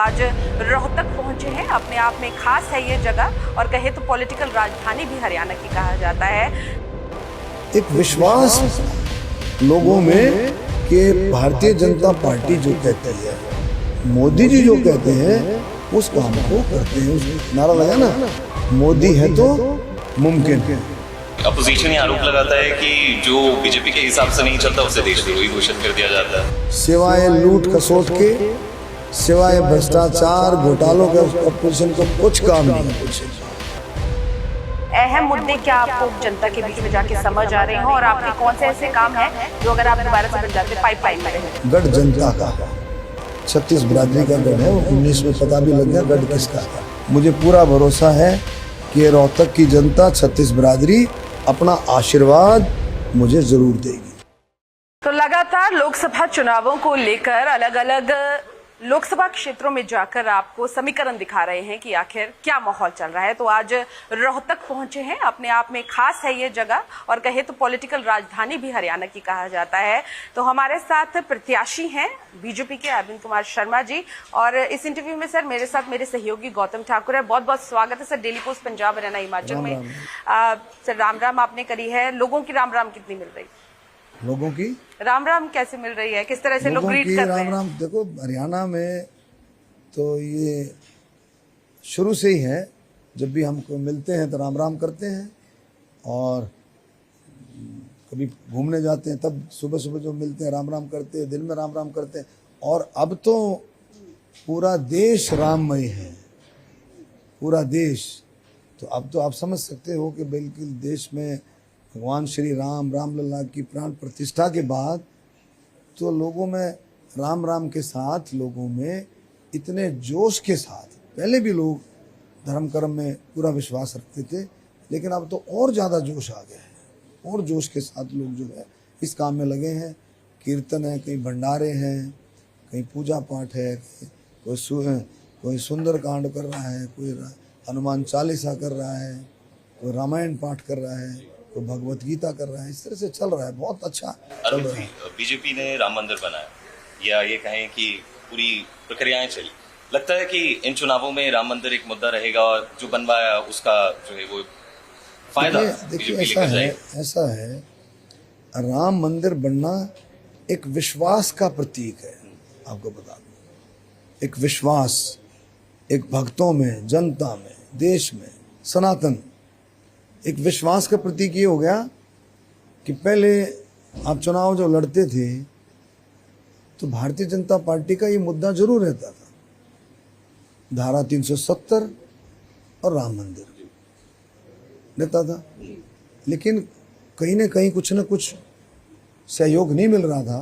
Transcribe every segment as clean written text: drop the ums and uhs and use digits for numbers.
आज रोहतक पहुंचे हैं। अपने आप में खास है ये जगह और कहे तो पॉलिटिकल राजधानी भी हरियाणा की कहा जाता है। एक विश्वास लोगों में कि भारतीय जनता पार्टी जो कहती है, मोदी जी जो कहते हैं उस काम को करते हैं। उस नारा लगा ना, मोदी है तो मुमकिन है। अपोजिशन ये आरोप लगाता है कि जो बीजेपी के हिसाब से नहीं चलता उसे देशद्रोही घोषित कर दिया जाता है। सिवाय लूट खसोट के, सिवाय भ्रष्टाचार घोटालों के अपोजिशन को कुछ काम नहीं है। अहम मुद्दे क्या आपको जनता के बीच में जाके समझ आ रहे हो और आपके कौन से ऐसे काम हैं जो अगर आप दोबारा से बन जाते पाइपलाइन में रहे? गढ़ जनता का, 36 बिरादरी का गढ़ है, 19 में पता भी लग गया गढ़ किसका था। मुझे पूरा भरोसा है कि रोहतक की जनता 36 बिरादरी अपना आशीर्वाद मुझे जरूर देगी। तो लगातार लोकसभा चुनावों को लेकर अलग अलग लोकसभा क्षेत्रों में जाकर आपको समीकरण दिखा रहे हैं कि आखिर क्या माहौल चल रहा है। तो आज रोहतक पहुंचे हैं। अपने आप में खास है ये जगह और कहे तो पॉलिटिकल राजधानी भी हरियाणा की कहा जाता है। तो हमारे साथ प्रत्याशी हैं बीजेपी के अरविंद कुमार शर्मा जी और इस इंटरव्यू में सर मेरे साथ मेरे सहयोगी गौतम ठाकुर है। बहुत बहुत स्वागत है sir daily post Punjab Haryana Himachal में। सर राम राम आपने करी है, लोगों की राम राम कितनी मिल रही? लोगों की राम राम कैसे मिल रही है, किस तरह से लोग ग्रीट कर रहे हैं? राम राम देखो, हरियाणा में तो ये शुरू से ही है, जब भी हमको मिलते हैं तो राम राम करते हैं और कभी घूमने जाते हैं तब सुबह सुबह जो मिलते हैं राम राम करते हैं, दिन में राम राम करते हैं। और अब तो पूरा देश राममय है, पूरा देश। तो अब तो आप समझ सकते हो कि बिल्कुल देश में भगवान श्री राम रामलला की प्राण प्रतिष्ठा के बाद तो लोगों में राम राम के साथ, लोगों में इतने जोश के साथ, पहले भी लोग धर्म कर्म में पूरा विश्वास रखते थे, लेकिन अब तो और ज़्यादा जोश आ गया है। और जोश के साथ लोग जो है इस काम में लगे हैं। कीर्तन है, कहीं भंडारे हैं, कहीं पूजा पाठ है, कोई सुंदर कांड कर रहा है, कोई हनुमान चालीसा कर रहा है, कोई रामायण पाठ कर रहा है, तो भगवत गीता कर रहा है। इस तरह से चल रहा है, बहुत अच्छा चल रहा है। बीजेपी ने राम मंदिर बनाया, या ये कहें कि पूरी प्रक्रियाएं चली। लगता है कि इन चुनावों में राम मंदिर एक मुद्दा रहेगा और जो बनवाया उसका जो है वो फायदा देखिए ऐसा है, राम मंदिर बनना एक विश्वास का प्रतीक है। आपको बता दूं, एक विश्वास, एक भक्तों में, जनता में, देश में, सनातन एक विश्वास का प्रतीक ये हो गया कि पहले आप चुनाव जो लड़ते थे तो भारतीय जनता पार्टी का ये मुद्दा जरूर रहता था, धारा 370 और राम मंदिर रहता था। लेकिन कहीं ना कहीं कुछ न कुछ सहयोग नहीं मिल रहा था,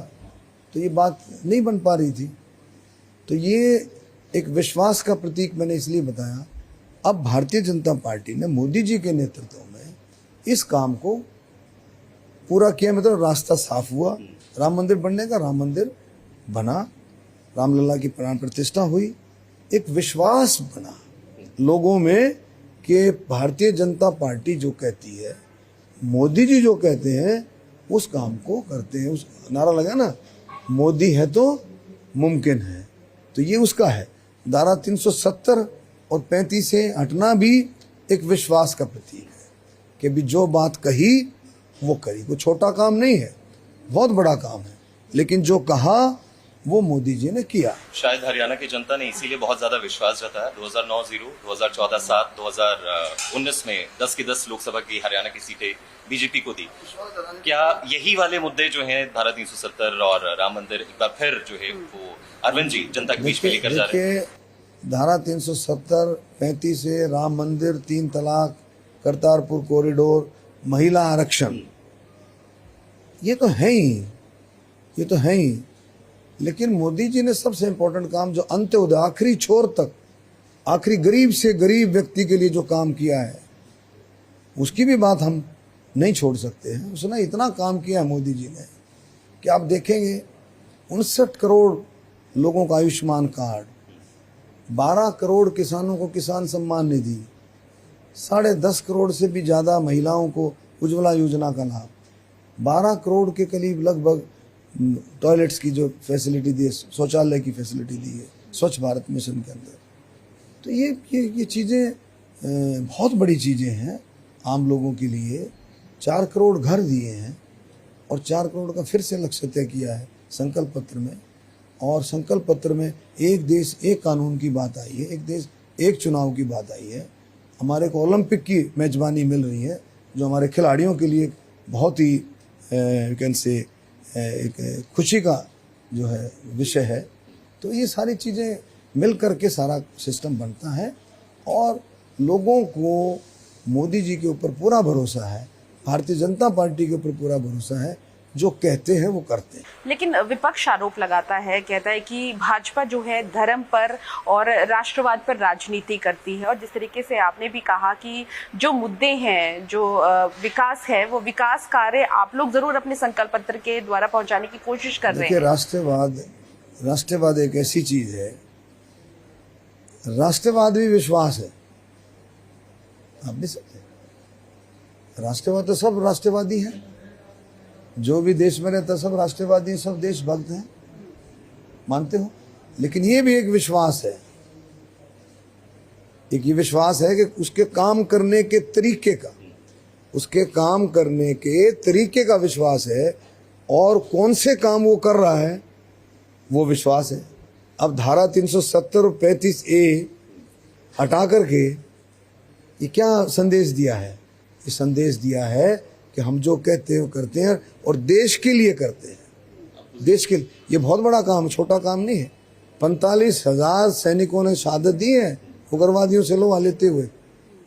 तो ये बात नहीं बन पा रही थी। तो ये एक विश्वास का प्रतीक मैंने इसलिए बताया। अब भारतीय जनता पार्टी ने मोदी जी के नेतृत्व में इस काम को पूरा किया, मतलब रास्ता साफ हुआ राम मंदिर बनने का। राम मंदिर बना, रामलला की प्राण प्रतिष्ठा हुई, एक विश्वास बना लोगों में कि भारतीय जनता पार्टी जो कहती है, मोदी जी जो कहते हैं उस काम को करते हैं। उस नारा लगा ना, मोदी है तो मुमकिन है। तो ये उसका है। धारा 370 और 35 से हटना भी एक विश्वास का प्रतीक है कि भी जो बात कही वो करी। कोई छोटा काम नहीं है, बहुत बड़ा काम है, लेकिन जो कहा वो मोदी जी ने किया। शायद हरियाणा की जनता ने इसीलिए बहुत ज्यादा विश्वास जताया। 2009 0, 2014 7, 2019 में 10 की 10 लोकसभा की हरियाणा की सीटें बीजेपी को दी। क्या यही वाले मुद्दे जो हैं धारा 370 और राम मंदिर एक बार फिर जो है वो अरविंद जी जनता के बीच में लेकर जा रहे हैं? धारा 370, 35 से राम मंदिर, 3 तलाक, करतारपुर कॉरिडोर, महिला आरक्षण, ये तो है ही, ये तो है ही। लेकिन मोदी जी ने सबसे इम्पोर्टेंट काम जो अंत्योदय, आखिरी छोर तक, आखिरी गरीब से गरीब व्यक्ति के लिए जो काम किया है, उसकी भी बात हम नहीं छोड़ सकते हैं। उसने इतना काम किया है मोदी जी ने कि आप देखेंगे 59 करोड़ लोगों का आयुष्मान कार्ड, 12 करोड़ किसानों को किसान सम्मान निधि, 10.5 करोड़ से भी ज़्यादा महिलाओं को उज्ज्वला योजना का लाभ, 12 करोड़ के करीब लगभग टॉयलेट्स की जो फैसिलिटी दी है, शौचालय की फैसिलिटी दी है। स्वच्छ भारत मिशन के अंदर। तो ये चीज़ें बहुत बड़ी चीज़ें हैं आम लोगों के लिए। 4 करोड़ घर दिए हैं और 4 करोड़ का फिर से लक्ष्य तय किया है संकल्प पत्र में। और संकल्प पत्र में एक देश एक कानून की बात आई है, एक देश एक चुनाव की बात आई है। हमारे को ओलंपिक की मेजबानी मिल रही है, जो हमारे खिलाड़ियों के लिए बहुत ही कैन से एक खुशी का जो है विषय है। तो ये सारी चीज़ें मिल करके सारा सिस्टम बनता है और लोगों को मोदी जी के ऊपर पूरा भरोसा है, भारतीय जनता पार्टी के ऊपर पूरा भरोसा है, जो कहते हैं वो करते हैं। लेकिन विपक्ष आरोप लगाता है, कहता है कि भाजपा जो है धर्म पर और राष्ट्रवाद पर राजनीति करती है। और जिस तरीके से आपने भी कहा कि जो मुद्दे हैं, जो विकास है, वो विकास कार्य आप लोग जरूर अपने संकल्प पत्र के द्वारा पहुंचाने की कोशिश कर रहे हैं। राष्ट्रवाद एक ऐसी चीज है, राष्ट्रवाद भी विश्वास है। आप नहीं समझे? राष्ट्रवाद तो सब राष्ट्रवादी है, जो भी देश में रहता सब राष्ट्रवादी, सब देशभक्त हैं, मानते हो। लेकिन ये भी एक विश्वास है, एक ये विश्वास है कि उसके काम करने के तरीके का, उसके काम करने के तरीके का विश्वास है और कौन से काम वो कर रहा है वो विश्वास है। अब धारा 370 और 35A हटा करके ये क्या संदेश दिया है? ये संदेश दिया है कि हम जो कहते हैं वो करते हैं और देश के लिए करते हैं। देश के लिए ये बहुत बड़ा काम, छोटा काम नहीं है। 45,000 सैनिकों ने शहादत दी है उग्रवादियों से लोहा लेते हुए।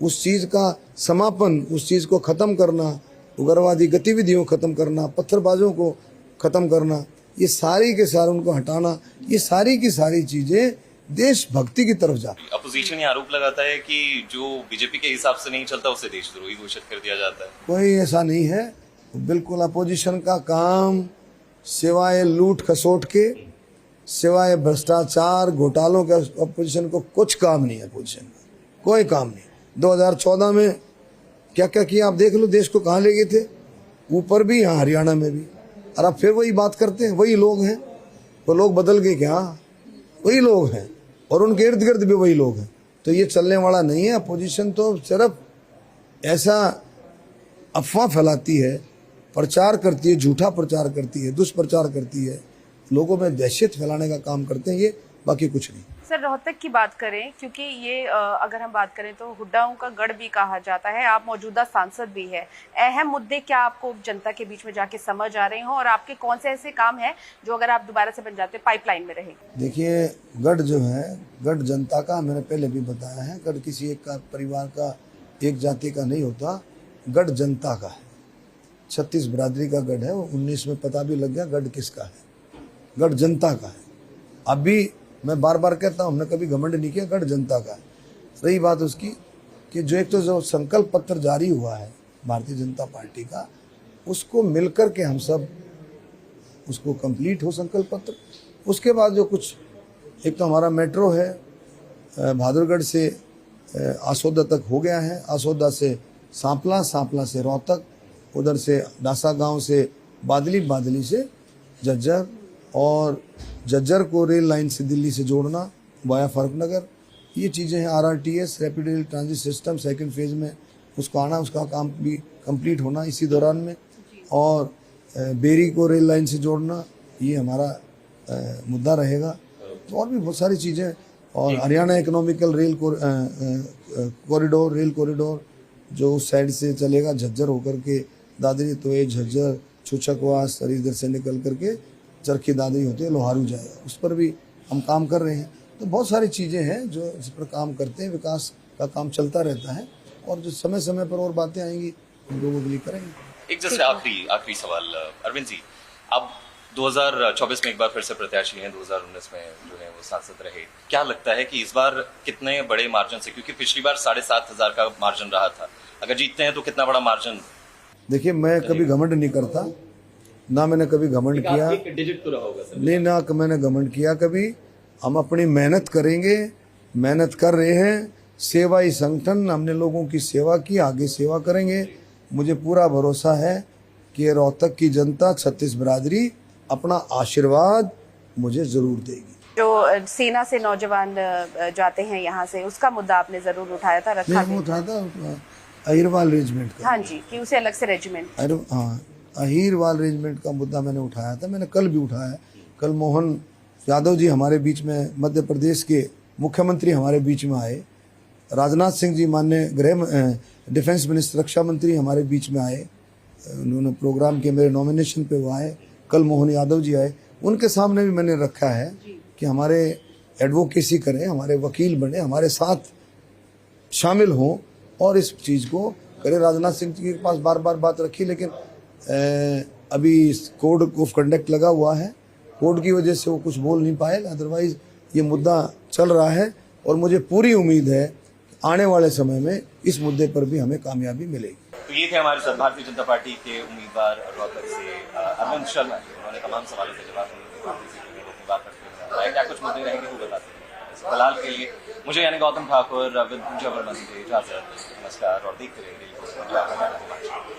उस चीज़ का समापन, उस चीज़ को ख़त्म करना, उग्रवादी गतिविधियों को ख़त्म करना, पत्थरबाजों को ख़त्म करना, ये सारी के सारे उनको हटाना, ये सारी की सारी चीज़ें देशभक्ति की तरफ जाती है। अपोजिशन ये आरोप लगाता है कि जो बीजेपी के हिसाब से नहीं चलता उसे देशद्रोही घोषित कर दिया जाता है। कोई ऐसा नहीं है, बिल्कुल अपोजिशन का काम सिवाय लूट खसोट के, सिवाय भ्रष्टाचार घोटालों के अपोजिशन को कुछ काम नहीं है। अपोजिशन का कोई काम नहीं। 2014 में क्या क्या किया आप देख लो, देश को कहाँ ले गए थे, ऊपर भी यहाँ हरियाणा में भी। और अब फिर वही बात करते हैं, वही लोग हैं। वो लोग बदल गए क्या? वही लोग हैं और उनके इर्द गिर्द भी वही लोग हैं। तो ये चलने वाला नहीं है। अपोजिशन तो सिर्फ ऐसा अफवाह फैलाती है, प्रचार करती है, झूठा प्रचार करती है, दुष्प्रचार करती है, लोगों में दहशत फैलाने का काम करते हैं ये, बाकी कुछ नहीं। सर, रोहतक की बात करें, क्योंकि ये अगर हम बात करें तो हुड्डाओं का गढ़ भी कहा जाता है, आप मौजूदा सांसद भी है। अहम मुद्दे क्या आपको जनता के बीच में जाके समझ आ रहे हो और आपके कौन से ऐसे काम हैं जो अगर आप दोबारा से बन जाते पाइपलाइन में रहेंगे? देखिए, गढ़ जो है, गढ़ जनता का, मैंने पहले भी बताया है, गढ़ किसी एक का परिवार का, एक जाति का नहीं होता, गढ़ जनता का है। 36 बिरादरी का गढ़ है, वो 19 में पता भी लग गया गढ़ किसका है। गढ़ जनता का है। अभी मैं बार बार कहता हूँ, हमने कभी घमंड नहीं किया, गढ़ जनता का है। रही बात उसकी कि जो एक तो जो संकल्प पत्र जारी हुआ है भारतीय जनता पार्टी का, उसको मिलकर के हम सब उसको कंप्लीट हो संकल्प पत्र। उसके बाद जो कुछ, एक तो हमारा मेट्रो है, बहादुरगढ़ से आसोदा तक हो गया है, आसोदा से सांपला, सांपला से रोहतक, उधर से डासा गांव से बादली, बादली से झज्जर, और झज्जर को रेल लाइन से दिल्ली से जोड़ना वाया फारूकनगर। ये चीज़ें हैं। RRTS, rapid rail transit system, second phase में उसको आना, उसका काम भी कंप्लीट होना इसी दौरान में। और बेरी को रेल लाइन से जोड़ना, ये हमारा मुद्दा रहेगा। तो और भी बहुत सारी चीज़ें। और Haryana economical rail corridor, rail corridor जो उस साइड से चलेगा, झज्जर होकर के दादरी, तो ये झज्जर, छुचकवास, इधर से निकल करके चरखी दादरी होते हैं, लोहारू जाएगा, उस पर भी हम काम कर रहे हैं। तो बहुत सारी चीज़ें हैं जो इस पर काम करते हैं। विकास का काम चलता रहता है और जो समय समय पर और बातें आएंगी हम लोगों के लिए करेंगे। एक जैसे आखिरी सवाल अरविंद जी, अब 2024 में एक बार फिर से प्रत्याशी हैं, 2019 में जो है वो सांसद रहे, क्या लगता है कि इस बार कितने बड़े मार्जिन से, क्योंकि पिछली बार 7,500 का मार्जिन रहा था, अगर जीतते हैं तो कितना बड़ा मार्जिन? देखिए, मैं कभी घमंड नहीं करता, ना मैंने कभी घमंड किया, डिजिट तो रहा होगा सर। नहीं, ना मैंने घमंड किया कभी। हम अपनी मेहनत करेंगे, मेहनत कर रहे हैं। सेवा ही संगठन, हमने लोगों की सेवा की, आगे सेवा करेंगे। मुझे पूरा भरोसा है कि रोहतक की जनता, 36 बिरादरी अपना आशीर्वाद मुझे जरूर देगी। जो सेना से नौजवान जाते हैं यहाँ से, उसका मुद्दा आपने जरूर उठाया था, रखा नहीं, भी। वो था अहिरवाल रेजिमेंट का। हाँ जी, कि उसे अलग से रेजिमेंट। हाँ, अहिरवाल रेजिमेंट का मुद्दा मैंने उठाया था, मैंने कल भी उठाया है। कल मोहन यादव जी हमारे बीच में, मध्य प्रदेश के मुख्यमंत्री हमारे बीच में आए, राजनाथ सिंह जी माननीय डिफेंस मिनिस्टर, रक्षा मंत्री हमारे बीच में आए, उन्होंने प्रोग्राम के मेरे नॉमिनेशन पे वो आए। कल मोहन यादव जी आए, उनके सामने भी मैंने रखा है कि हमारे एडवोकेसी करें, हमारे वकील बने, हमारे साथ शामिल हों और इस चीज़ को करें। राजनाथ सिंह जी के पास बार बार बात रखी, लेकिन अभी कोड ऑफ कंडक्ट लगा हुआ है, कोड की वजह से वो कुछ बोल नहीं पाए। अदरवाइज ये मुद्दा चल रहा है और मुझे पूरी उम्मीद है कि आने वाले समय में इस मुद्दे पर भी हमें कामयाबी मिलेगी। तो ये थे हमारे साथ भारतीय जनता पार्टी के उम्मीदवार रोहतक से अरविंद शर्मा जी। उन्होंने तमाम सवालों के जवाब दिए, बात करते हुए क्या कुछ मुद्दे रहेंगे वो बताते हैं। फिलहाल के लिए मुझे यानी गौतम ठाकुर, रविंद्र वर्मा से इजाजत, नमस्कार और देखते रहिए।